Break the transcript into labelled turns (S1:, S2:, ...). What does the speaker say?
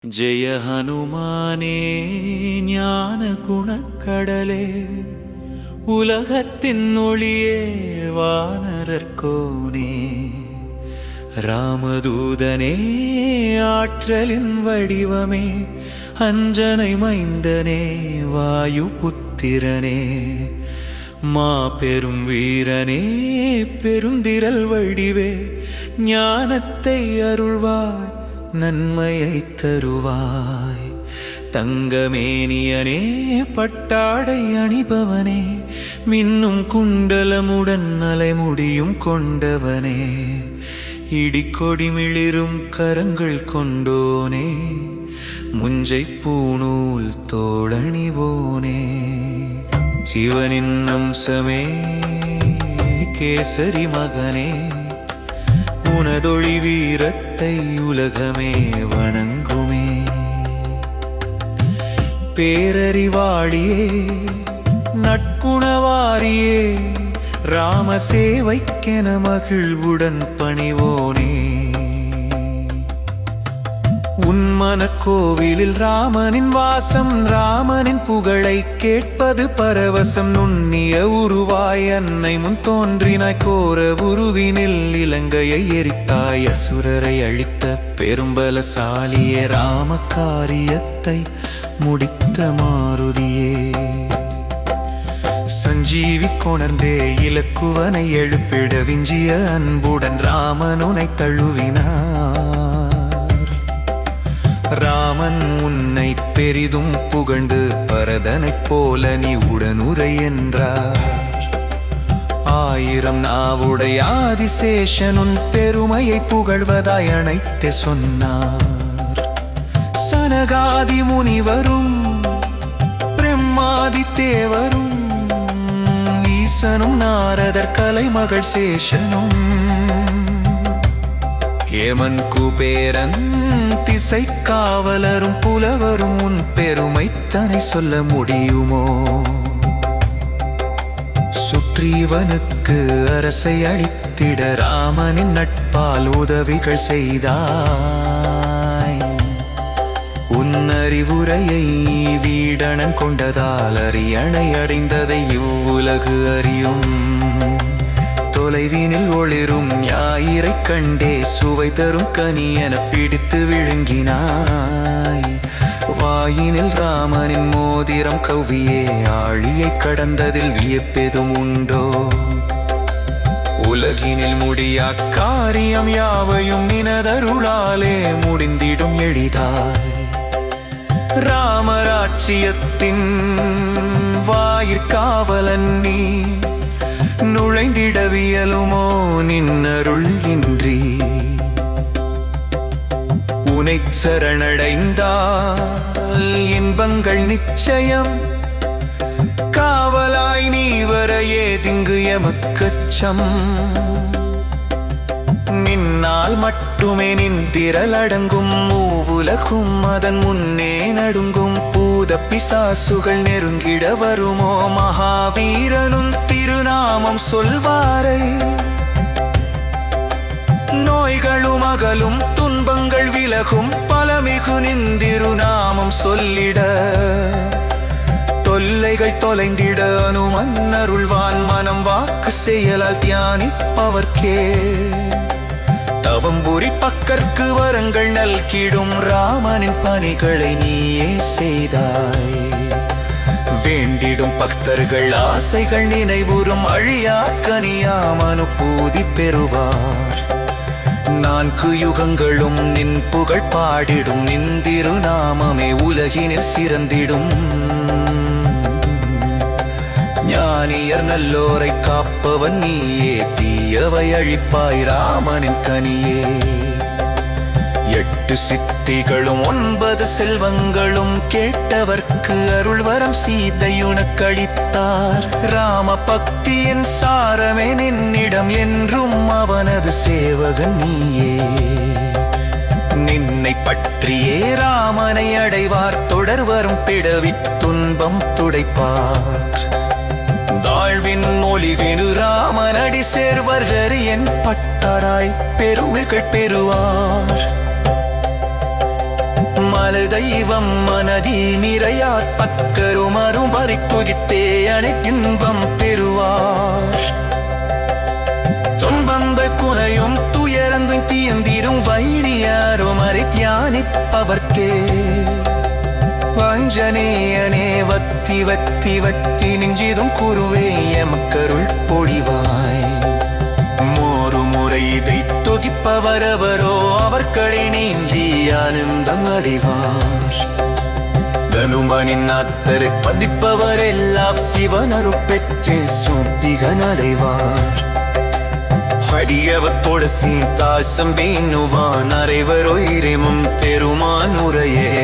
S1: ஜெய ஹனுமானே ஞான குணக்கடலே உலகத்தின் ஒளியே வானரர்கோனே ராமதூதனே ஆற்றலின் வடிவமே அஞ்சனை மைந்தனே வாயு புத்திரனே மாபெரும் வீரனே பெருந்திரள் வடிவே ஞானத்தை அருள்வாய் நன்மையை தருவாய் தங்கமேனியனே பட்டாடை அணிபவனே மின்னும் குண்டலமுடன் அலைமுடியும் கொண்டவனே இடிக்கொடி மிளிரும் கரங்கள் கொண்டோனே முஞ்சை பூணூல் தோளணிவோனே சிவனின் அம்சமே கேசரி மகனே உனதொழி வீரத்தை உலகமே வணங்குமே பேரறிவாளியே நட்குணவாரியே ராமசேவைக்கென மகிழ்வுடன் பணிவோனே உன்மனக் கோவிலில் ராமனின் வாசம் ராமனின் புகழை கேட்பது பரவசம் நுண்ணிய உருவாய் அன்னை முன் தோன்றினாய் கோர உருவினில் இலங்கையை எரித்தாய் அசுரரை அழித்த பெரும்பலசாலியே ராம காரியத்தை முடித்த மாருதியே சஞ்சீவி கொணர்ந்தே இலக்குவனை எழுப்பிட விஞ்சிய அன்புடன் ராமன் உனை தழுவினார் ராமன் உன்னை பெரிதும் புகழ்ந்து பரதனைப் போல நீ உடனுரை என்றார் ஆயிரம் நாவுடைய ஆதிசேஷனுன் பெருமையை புகழ்வதாய் அணைத்தே சொன்னார் சனகாதி முனிவரும் பிரம்மாதி தேவரும் ஈசனும் நாரதர் கலைமகள் சேஷனும் ஏமன் குபேரன் திசை காவலரும் புலவரும் உன் பெருமைத்தனை சொல்ல முடியுமோ சுக்ரீவனுக்கு அரசை அளித்திட ராமனின் நட்பால் உதவிகள் செய்தாய் உன் அறிவுரையை வீடணன் கொண்டதால் அரியணை அடைந்ததை இவ்வுலகு அறியும் தொலைவினில் ஒளிரும் ஞாயிறை கண்டே சுவை தரும் கனி என பிடித்து விழுங்கினாய் வாயினில் ராமனின் மோதிரம் கவ்வியே ஆழியை கடந்ததில் வியப்பெதும் உண்டோ உலகினில் முடியா காரியம் யாவையும் நினதருளாலே முடிந்திடும் எளிதாய் ராமராட்சியத்தின் வாயிற்காவலன் நீ நுழைந்திடவியலுமோ நின்னருள் இன்றி உனை சரணடைந்தால் இன்பங்கள் நிச்சயம் காவலாய் நீ வர ஏதிங்கு எமக்கச்சம் நின்னால் மட்டுமே நின்திரள் அடங்கும் மூவுலகும் அதன் முன்னே நடுங்கும் பூத பிசாசுகள் நெருங்கிட வருமோ மகாவீரனும் திருநாமம் சொல்வாரை நோய்களும் அகலும் துன்பங்கள் விலகும் பலமிகு நின்திருநாமம் சொல்லிட தொல்லைகள் தொலைந்திட அனுமன் அருள்வான் மனம் வாக்கு செயலால் தியானிப்பவர்க்கே தவம்புரி பக்கற்கு வரங்கள் நல்கிடும் ராமனின் பணிகளை நீயே செய்தாய் வேண்டிடும் பக்தர்கள் ஆசைகள் நினைவுறும் அழியா கனியாம் அனுபூதி பெறுவார் நான்கு யுகங்களும் நின் புகழ் பாடிடும் நின்திருநாமமே உலகினில் சிறந்திடும் ஞானியர் நல்லோரை காப்பவன் நீயே தீயவை அழிப்பாய் ராமனின் கனியே எட்டு சித்திகளும் 9 செல்வங்களும் கேட்டவர்க்கு அருள்வரம் சீதையுனக்களித்தார் ராம பக்தியின் சாரமே நின்னிடம் என்றும் அவனது சேவகன் நீயே நின்னை பற்றியே ராமனை அடைவார் தொடர் வரும் பிடவித் துன்பம் துடைப்பார் தாழ்வின் மொழிவினு ராமனடி சேர்வர்கள் என் பட்டாராய் பெருமைகள் பெறுவார் மலை தெய்வம் மனதி நிறையார் பக்கருமரும் வரி குதித்தே அனைத்தின்பம் பெறுவார் துன்பந்த குறையும் துயரந்தும் தீயந்திரும் வைணியாரும் அறி தியானிப்பவர்க்கே வஞ்சனேயனே வத்தி வத்தி வத்தி நெஞ்சிதும் குருவே எமக்கருள் பொழிவாய் மோரு முறை இதை தொகிப்பவரவரோ அவர்களை நீந்தி ஆனந்தம் அடைவார் தனுமனின் அத்தரை பதிப்பவரெல்லாம் சிவனருள் பெற்று சுத்திகன் அடைவார் அடியவர் தொழசி தாசம் வேணுவான் அறைவர் ஒயிரமும் தெருமான் உரையே